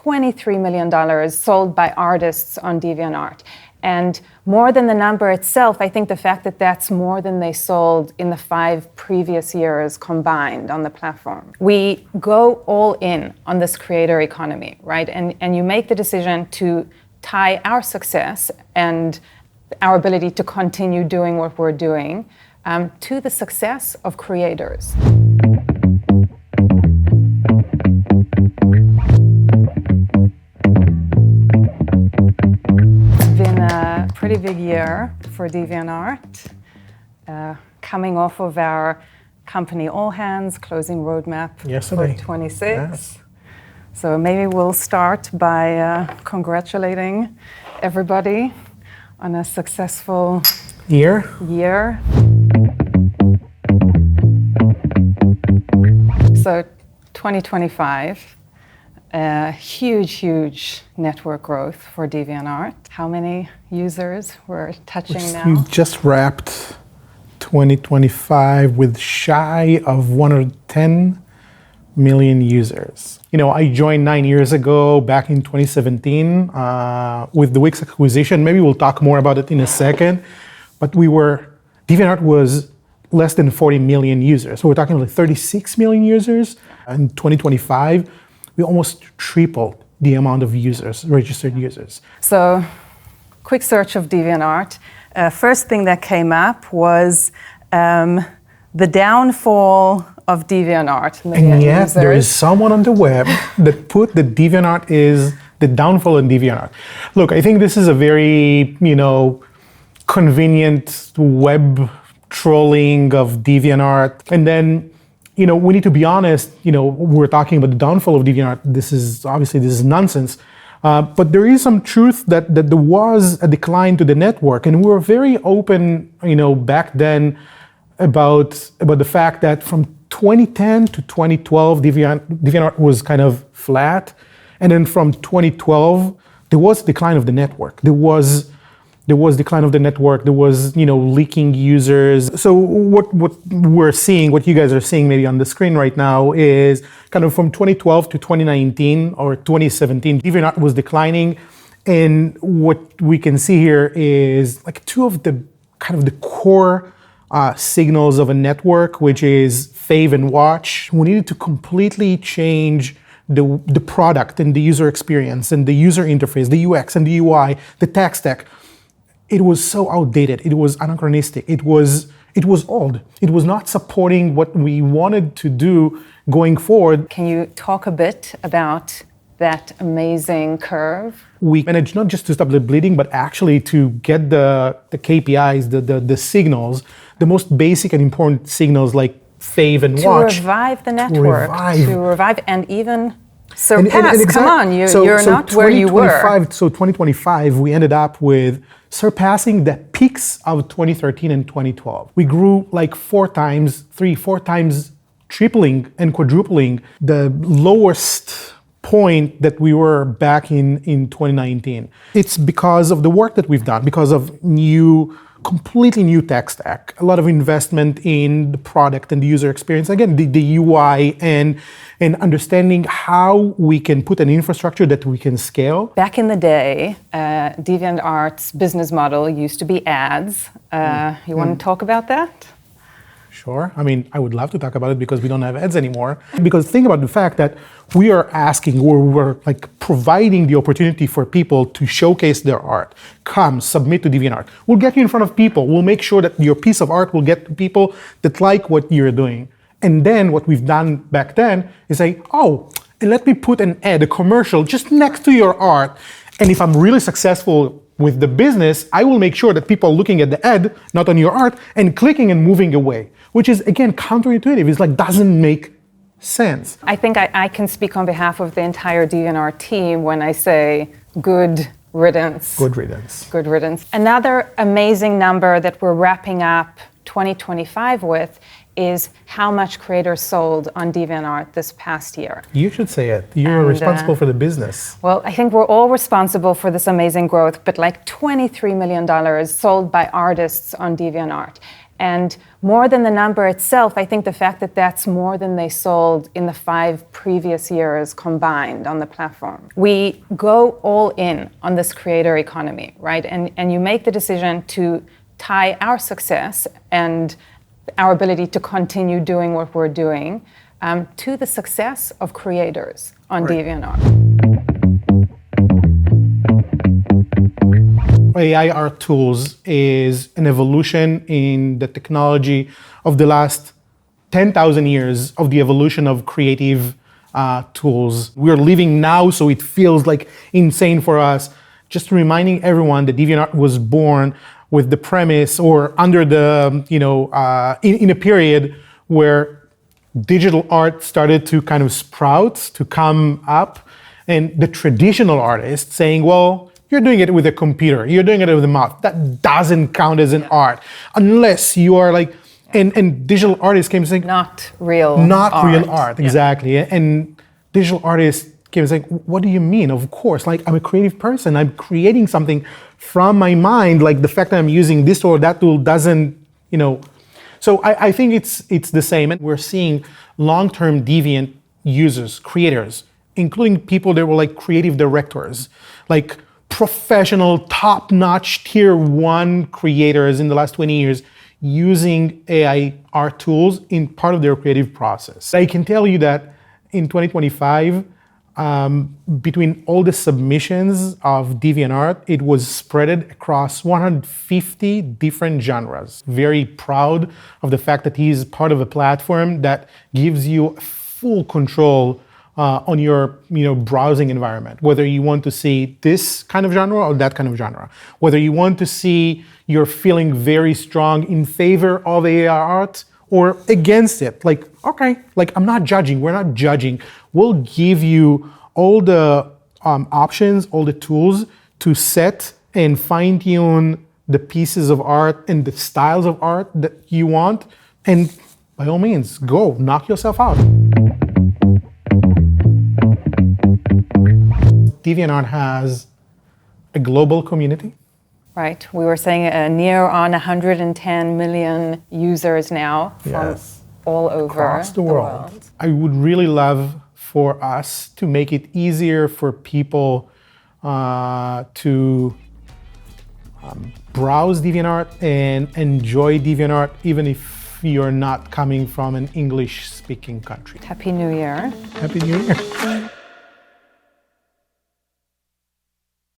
$23 million sold by artists on DeviantArt. And more than the number itself, I think the fact that that's more than they sold in the 5 previous years combined on the platform. We go all in on this creator economy, right? And you make the decision to tie our success and our ability to continue doing what we're doing to the success of creators. Pretty big year for DeviantArt, coming off of our company all hands closing roadmap yesterday for 26. Yes. So maybe we'll start by congratulating everybody on a successful year. So 2025. Huge network growth for DeviantArt. How many users we're touching now? We just wrapped 2025 with shy of 110 million users. You know, I joined 9 years ago, back in 2017, with the Wix acquisition. Maybe we'll talk more about it in a second. But DeviantArt was less than 40 million users. So we're talking like 36 million users in 2025. We almost tripled the amount of users, registered users. So, quick search of DeviantArt. First thing that came up was the downfall of DeviantArt. And yet, there is someone on the web that put that DeviantArt is the downfall in DeviantArt. Look, I think this is a very, convenient web trolling of DeviantArt. And then, we need to be honest, we're talking about the downfall of DeviantArt. This is nonsense. But there is some truth that there was a decline to the network. And we were very open, back then about the fact that from 2010 to 2012, DeviantArt was kind of flat. And then from 2012, there was a decline of the network. There was decline of the network. There was, leaking users. So what we're seeing, what you guys are seeing maybe on the screen right now is kind of from 2012 to 2019 or 2017, DeviantArt was declining. And what we can see here is like 2 of the kind of the core signals of a network, which is fave and watch. We needed to completely change the product and the user experience and the user interface, the UX and the UI, the tech stack. It was so outdated. It was anachronistic. It was old. It was not supporting what we wanted to do going forward. Can you talk a bit about that amazing curve? We managed not just to stop the bleeding, but actually to get the KPIs, the signals, the most basic and important signals like fave and watch. To revive the network. To revive and even surpass. And come on, you're not where you were. So 2025, we ended up with surpassing the peaks of 2013 and 2012. We grew like 4 times, tripling and quadrupling the lowest point that we were back in 2019. It's because of the work that we've done, because of completely new tech stack, a lot of investment in the product and the user experience. Again, the UI and understanding how we can put an infrastructure that we can scale. Back in the day, DeviantArt's business model used to be ads. You want to talk about that? Sure. I mean, I would love to talk about it because we don't have ads anymore. Because think about the fact that we are asking, or we're like providing the opportunity for people to showcase their art. Come, submit to DeviantArt. We'll get you in front of people. We'll make sure that your piece of art will get to people that like what you're doing. And then what we've done back then is say, let me put an ad, a commercial just next to your art. And if I'm really successful with the business, I will make sure that people are looking at the ad, not on your art, and clicking and moving away, which is, again, counterintuitive. It's like, doesn't make sense. I think I can speak on behalf of the entire DeviantArt team when I say good riddance. Good riddance. Good riddance. Another amazing number that we're wrapping up 2025 with is how much creators sold on DeviantArt this past year. You should say it. You're responsible for the business. Well, I think we're all responsible for this amazing growth, but like $23 million sold by artists on DeviantArt. And more than the number itself, I think the fact that that's more than they sold in the 5 previous years combined on the platform. We go all in on this creator economy, right? And you make the decision to tie our success and our ability to continue doing what we're doing to the success of creators on DeviantArt. AI art tools is an evolution in the technology of the last 10,000 years of the evolution of creative tools. We're living now, so it feels like insane for us. Just reminding everyone that DeviantArt was born with the premise or under the, in a period where digital art started to kind of sprout, to come up, and the traditional artists saying, well, you're doing it with a computer, you're doing it with a mouse. That doesn't count as an art unless you are like, and digital artists came saying, not real art, exactly. And digital artists came saying, what do you mean? Of course, like I'm a creative person, I'm creating something from my mind, like the fact that I'm using this tool or that tool doesn't, So I think it's the same. And we're seeing long-term Deviant users, creators, including people that were like creative directors, like professional, top-notch, tier 1 creators in the last 20 years using AI art tools in part of their creative process. I can tell you that in 2025, between all the submissions of DeviantArt, it was spread across 150 different genres. Very proud of the fact that he's part of a platform that gives you full control on your browsing environment, whether you want to see this kind of genre or that kind of genre, whether you want to see you're feeling very strong in favor of AI art or against it. Like, okay, like I'm not judging, we're not judging. We'll give you all the options, all the tools to set and fine tune the pieces of art and the styles of art that you want. And by all means, go knock yourself out. DeviantArt has a global community. Right. We were saying near on 110 million users now from all over across the world. I would really love for us to make it easier for people to browse DeviantArt and enjoy DeviantArt even if you're not coming from an English-speaking country. Happy New Year. Happy New Year.